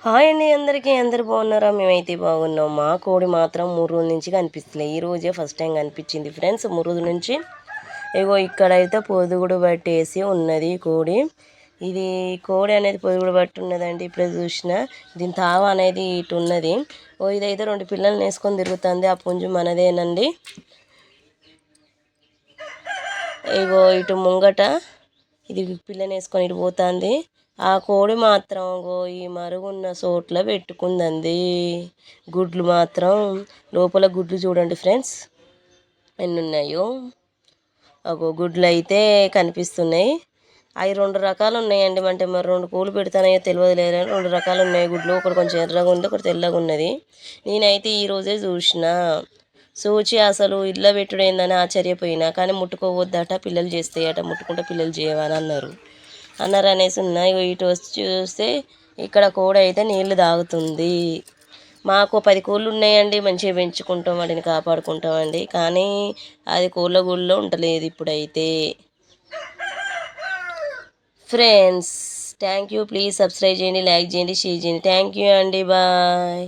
Hi అండి అందరికీ. అందరు బాగున్నారా? మేమైతే బాగున్నాం. మా కోడి మాత్రం 3 రోజుల నుంచి కనిపిస్తలే. ఈ రోజే ఫస్ట్ టైం కనిపించింది ఫ్రెండ్స్. 3 రోజుల నుంచి ఇగో ఇక్కడైతే పొదుగుడు పట్టేసి ఉన్నది కోడి. ఇది కోడి అనేది పొదుగుడు పట్టి ఉన్నదండి. ఇప్పుడు చూసిన దీని తావ అనేది ఇటు ఉన్నది. ఇదైతే 2 పిల్లల్ని వేసుకొని తిరుగుతుంది. ఆ పుంజు మనదేనండి. ఇగో ఇటు ముంగట ఇది పిల్లని వేసుకొని ఇటు పోతుంది. ఆ కోడి మాత్రం ఈ మరుగున్న చోట్ల పెట్టుకుందండి. గుడ్లు మాత్రం లోపల గుడ్లు చూడండి ఫ్రెండ్స్ ఎన్ని ఉన్నాయో. గుడ్లు అయితే కనిపిస్తున్నాయి. అవి 2 రకాలు ఉన్నాయండి. అంటే మరి 2 కోళ్ళు పెడతానో తెలియదు లేదు. 2 రకాలు ఉన్నాయి గుడ్లు. ఒకటి కొంచెం ఎర్రగా ఉంది, ఒకటి తెల్లగా ఉన్నది. నేనైతే ఈరోజే చూచి అసలు ఇళ్ళ పెట్టుడు ఏందని ఆశ్చర్యపోయినా. కానీ ముట్టుకోవద్దట, పిల్లలు చేస్తాయట, ముట్టుకుంటే పిల్లలు చేయవని అన్నారు అనేసి ఉన్నాయి. ఇటు వచ్చి చూస్తే ఇక్కడ కోడి అయితే నీళ్లు తాగుతుంది. మాకు 10 కోళ్ళు ఉన్నాయండి. మంచిగా పెంచుకుంటాం, వాటిని కాపాడుకుంటామండి. కానీ అది కోళ్ళ గూళ్ళో ఉండలేదు ఇప్పుడైతే. Friends thank you. Please subscribe చేయండి, లైక్ చేయండి, షేర్ చేయండి. థ్యాంక్ యూ అండి. బాయ్.